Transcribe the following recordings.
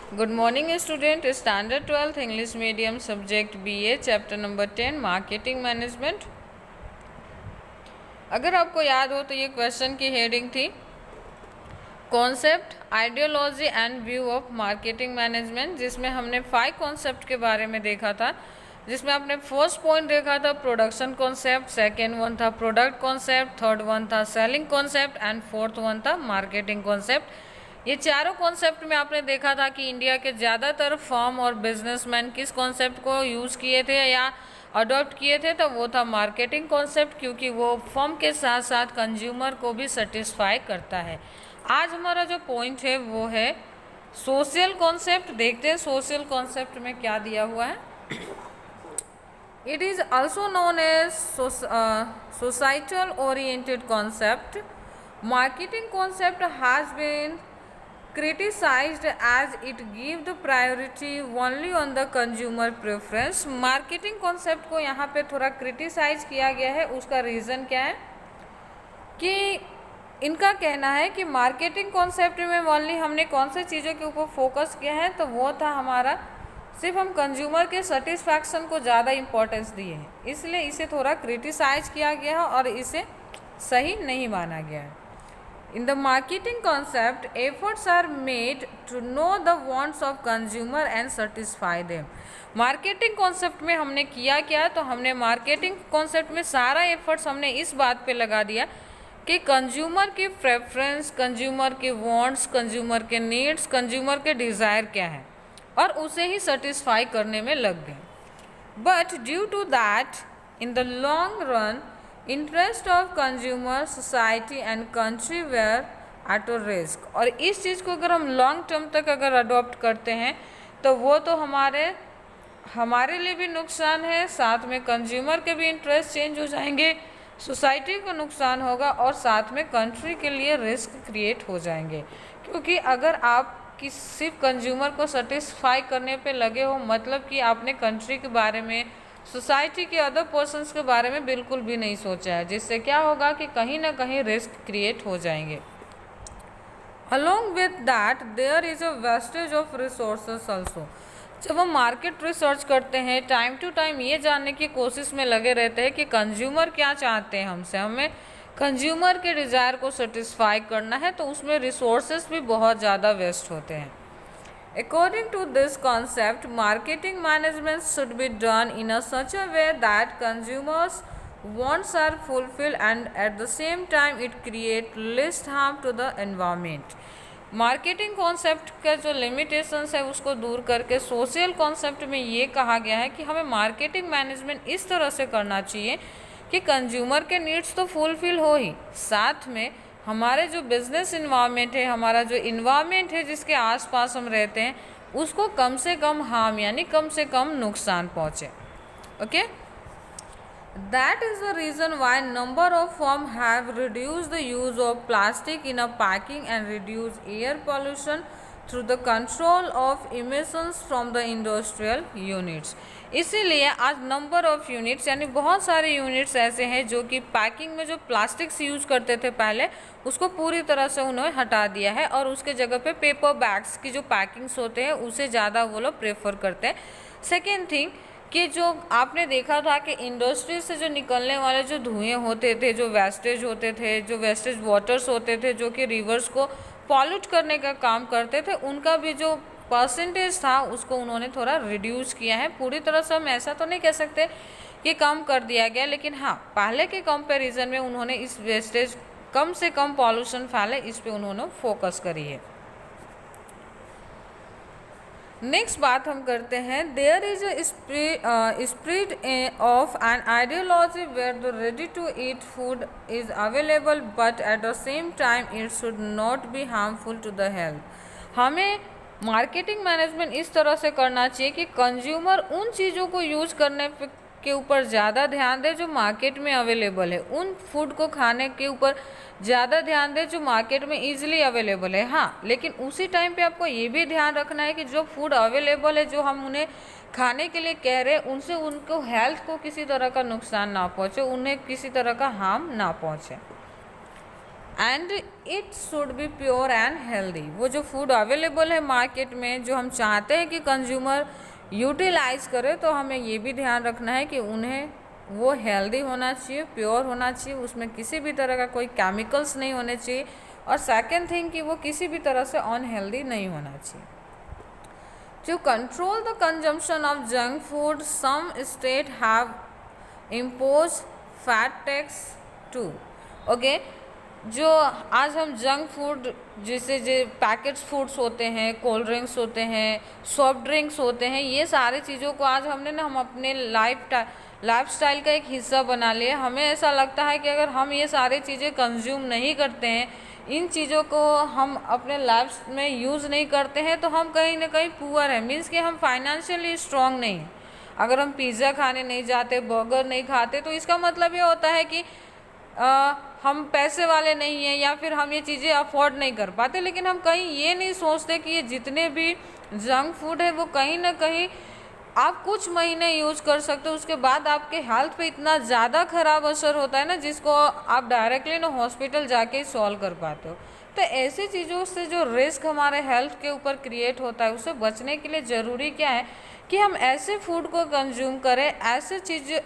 Good morning student. Standard 12th English Medium Subject BA Chapter number 10 Marketing Management. अगर आपको याद हो तो ये क्वेश्चन की हेडिंग थी concept, ideology and view of marketing management, जिसमें हमने 5 कॉन्सेप्ट के बारे में देखा था। जिसमें आपने फर्स्ट पॉइंट देखा था प्रोडक्शन कॉन्सेप्ट, सेकेंड वन था प्रोडक्ट कॉन्सेप्ट, थर्ड वन था selling concept and fourth one था मार्केटिंग कॉन्सेप्ट। ये चारों कॉन्सेप्ट में आपने देखा था कि इंडिया के ज़्यादातर फर्म और बिजनेसमैन किस कॉन्सेप्ट को यूज़ किए थे या अडॉप्ट किए थे, तो वो था मार्केटिंग कॉन्सेप्ट, क्योंकि वो फर्म के साथ साथ कंज्यूमर को भी सेटिस्फाई करता है। आज हमारा जो पॉइंट है वो है सोशल कॉन्सेप्ट। देखते हैं सोशल कॉन्सेप्ट में क्या दिया हुआ है। It is also known as societal oriented concept. Marketing concept has been criticized as it gives the priority only on the consumer preference। Marketing concept को यहाँ पे थोड़ा क्रिटिसाइज किया गया है। उसका रीज़न क्या है कि इनका कहना है कि मार्केटिंग कॉन्सेप्ट में ओनली हमने कौन से चीज़ों के ऊपर फोकस किया है, तो वो था हमारा सिर्फ हम कंज्यूमर के सेटिस्फैक्शन को ज़्यादा इम्पोर्टेंस दिए हैं, इसलिए इसे थोड़ा क्रिटिसाइज किया गया है और इसे सही नहीं माना गया है। In the marketing concept, efforts are made to know the wants of consumer and satisfy them। Marketing concept में हमने किया क्या, तो हमने मार्केटिंग कॉन्सेप्ट में सारा एफर्ट्स हमने इस बात पे लगा दिया कि कंज्यूमर की प्रेफरेंस, कंज्यूमर के वांट्स, कंज्यूमर के नीड्स, कंज्यूमर के डिज़ायर क्या है और उसे ही सेटिस्फाई करने में लग गए। But due to that in the long run interest of consumer, society and country were at a risk. और इस चीज़ को अगर हम लॉन्ग टर्म तक अगर अडॉप्ट करते हैं तो वो तो हमारे लिए भी नुकसान है, साथ में कंज्यूमर के भी इंटरेस्ट चेंज हो जाएंगे, सोसाइटी को नुकसान होगा और साथ में कंट्री के लिए रिस्क क्रिएट हो जाएंगे। क्योंकि अगर आप सिर्फ कंज्यूमर को सेटिस्फाई करने पे लगे हो, मतलब कि आपने कंट्री के बारे में, सोसाइटी के अदर पर्सन्स के बारे में बिल्कुल भी नहीं सोचा है, जिससे क्या होगा कि कहीं ना कहीं रिस्क क्रिएट हो जाएंगे। Along with that there is a wastage of resources also. जब हम मार्केट रिसर्च करते हैं, टाइम टू टाइम ये जानने की कोशिश में लगे रहते हैं कि कंज्यूमर क्या चाहते हैं हमसे, हमें कंज्यूमर के डिज़ायर को सेटिस्फाई करना है, तो उसमें रिसोर्सेस भी बहुत ज़्यादा वेस्ट होते हैं। According to this concept, marketing management should be done in a such a way that consumers' wants are fulfilled and at the same time it create least harm to the environment। Marketing concept का जो limitations है उसको दूर करके social concept में ये कहा गया है कि हमें मार्केटिंग मैनेजमेंट इस तरह से करना चाहिए कि कंज्यूमर के नीड्स तो फुलफिल हो ही, साथ में हमारे जो बिजनेस इन्वायरमेंट है, हमारा जो इन्वायरमेंट है जिसके आसपास हम रहते हैं, उसको कम से कम हार्म यानी कम से कम नुकसान पहुँचे। Okay, that is the reason why number of firm have reduce the use of plastic in a packing and reduce air pollution through the control of emissions from the industrial units. इसीलिए आज number of units यानी बहुत सारे units ऐसे हैं जो कि packing में जो प्लास्टिक्स यूज़ करते थे पहले, उसको पूरी तरह से उन्होंने हटा दिया है और उसके जगह पे पेपर बैग्स की जो पैकिंग्स होते हैं उसे ज़्यादा वो लोग प्रेफर करते हैं। सेकेंड थिंग कि जो आपने देखा था कि इंडस्ट्री से जो निकलने वाले जो धुएँ होते थे, जो वेस्टेज होते थे, जो वेस्टेज वाटर्स होते थे जो कि रिवर्स को पॉल्यूट करने का काम करते थे, उनका भी जो परसेंटेज था उसको उन्होंने थोड़ा रिड्यूस किया है। पूरी तरह से हम ऐसा तो नहीं कह सकते कि कम कर दिया गया, लेकिन हाँ पहले के कंपैरिजन में उन्होंने इस वेस्टेज कम से कम पॉल्यूशन फैले इस पे उन्होंने फोकस करी है। नेक्स्ट बात हम करते हैं, there is a spread of an ideology where the ready to eat food is available but at the same time it should not be harmful to the health. हमें मार्केटिंग मैनेजमेंट इस तरह से करना चाहिए कि कंज्यूमर उन चीज़ों को यूज़ करने के ऊपर ज़्यादा ध्यान दे जो मार्केट में अवेलेबल है, उन फूड को खाने के ऊपर ज़्यादा ध्यान दे जो मार्केट में ईजिली अवेलेबल है। हाँ, लेकिन उसी टाइम पे आपको ये भी ध्यान रखना है कि जो फूड अवेलेबल है, जो हम उन्हें खाने के लिए कह रहे हैं, उनसे उनको हेल्थ को किसी तरह का नुकसान ना पहुँचे, उन्हें किसी तरह का हार्म ना पहुँचे। And it should be pure and healthy. वो जो फूड अवेलेबल है मार्केट में, जो हम चाहते हैं कि कंज्यूमर यूटिलाइज करे, तो हमें ये भी ध्यान रखना है कि उन्हें वो हेल्दी होना चाहिए, प्योर होना चाहिए, उसमें किसी भी तरह का कोई केमिकल्स नहीं होने चाहिए, और सेकेंड थिंग कि वो किसी भी तरह से अनहेल्दी नहीं होना चाहिए। To control the consumption of junk food, some state have impose fat tax too. Okay, जो आज हम जंक फूड, जैसे जो पैकेट्स फूड्स होते हैं, कोल्ड ड्रिंक्स होते हैं, सॉफ्ट ड्रिंक्स होते हैं, ये सारी चीज़ों को आज हमने ना हम अपने लाइफ स्टाइल का एक हिस्सा बना लिया। हमें ऐसा लगता है कि अगर हम ये सारी चीज़ें कंज्यूम नहीं करते हैं, इन चीज़ों को हम अपने लाइफ में यूज़ नहीं करते हैं, तो हम कहीं ना कहीं पुअर हैं, मीन्स कि हम फाइनेंशियली स्ट्रॉन्ग नहीं हैं। अगर हम पिज़्ज़ा खाने नहीं जाते, बर्गर नहीं खाते, तो इसका मतलब ये होता है कि हम पैसे वाले नहीं हैं, या फिर हम ये चीज़ें अफोर्ड नहीं कर पाते। लेकिन हम कहीं ये नहीं सोचते कि ये जितने भी जंक फूड है वो कहीं ना कहीं आप कुछ महीने यूज कर सकते हो, उसके बाद आपके हेल्थ पे इतना ज़्यादा ख़राब असर होता है ना, जिसको आप डायरेक्टली ना हॉस्पिटल जाके सॉल्व कर पाते हो। तो ऐसी चीज़ों से जो रिस्क हमारे हेल्थ के ऊपर क्रिएट होता है, उससे बचने के लिए ज़रूरी क्या है कि हम ऐसे फूड को कंज्यूम करें,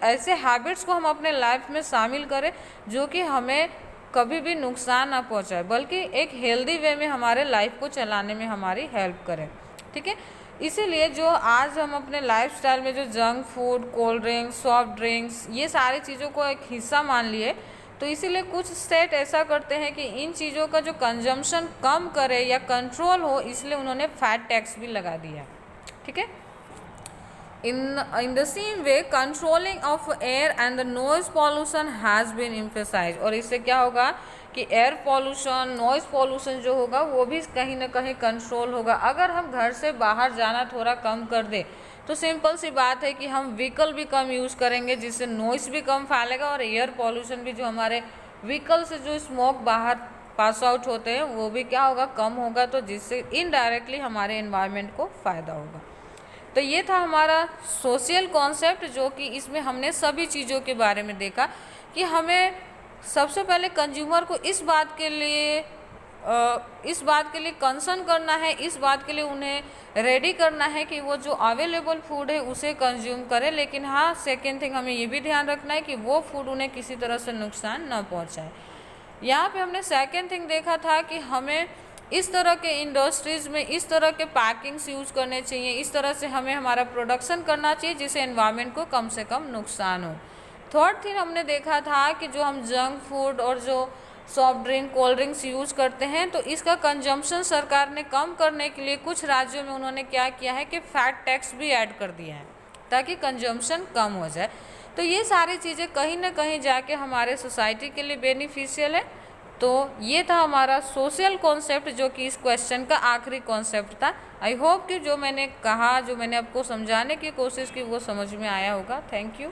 ऐसे हैबिट्स को हम अपने लाइफ में शामिल करें जो कि हमें कभी भी नुकसान ना पहुंचाए, बल्कि एक हेल्दी वे में हमारे लाइफ को चलाने में हमारी हेल्प करें। ठीक है, इसीलिए जो आज हम अपने लाइफस्टाइल में जो junk food, cold drinks, soft drinks, ये सारी चीज़ों को एक हिस्सा मान लिए, तो इसीलिए कुछ स्टेट ऐसा करते हैं कि इन चीज़ों का जो कंजम्पशन कम करे या कंट्रोल हो, इसलिए उन्होंने फैट टैक्स भी लगा दिया। ठीक है, in the same way controlling of air and the noise pollution has been emphasized। और इससे क्या होगा कि एयर पॉल्यूशन, नॉइज़ पॉल्यूशन जो होगा वो भी कहीं ना कहीं कंट्रोल होगा। अगर हम घर से बाहर जाना थोड़ा कम कर दे, तो सिंपल सी बात है कि हम व्हीकल भी कम यूज़ करेंगे, जिससे नॉइज़ भी कम फैलेगा, और एयर पॉल्यूशन भी, जो हमारे व्हीकल से जो स्मोक बाहर पास आउट होते हैं, वो भी क्या होगा, कम होगा, तो जिससे इनडायरेक्टली हमारे एनवायरनमेंट को फ़ायदा होगा। तो ये था हमारा सोशल कॉन्सेप्ट, जो कि इसमें हमने सभी चीज़ों के बारे में देखा कि हमें सबसे पहले कंज्यूमर को इस बात के लिए कंसर्न करना है, इस बात के लिए उन्हें रेडी करना है कि वो जो अवेलेबल फूड है उसे कंज्यूम करें। लेकिन हाँ, सेकेंड थिंग हमें ये भी ध्यान रखना है कि वो फूड उन्हें किसी तरह से नुकसान न पहुँचाए। यहाँ पे हमने सेकेंड थिंग देखा था कि हमें इस तरह के इंडस्ट्रीज़ में इस तरह के पैकिंग्स यूज़ करने चाहिए, इस तरह से हमें हमारा प्रोडक्शन करना चाहिए जिससे एनवायरनमेंट को कम से कम नुकसान हो। थर्ड थिंग हमने देखा था कि जो हम जंक फूड और जो soft drink, cold drinks use करते हैं, तो इसका कंजम्पशन सरकार ने कम करने के लिए कुछ राज्यों में उन्होंने क्या किया है कि फैट टैक्स भी ऐड कर दिया है ताकि कंजम्पशन कम हो जाए। तो ये सारी चीज़ें कहीं ना कहीं जाके हमारे सोसाइटी के लिए बेनिफिशियल है। तो ये था हमारा सोशल कॉन्सेप्ट, जो कि इस क्वेश्चन का आखिरी कॉन्सेप्ट था। आई होप कि जो मैंने कहा, जो मैंने आपको समझाने की कोशिश की, वो समझ में आया होगा। Thank you.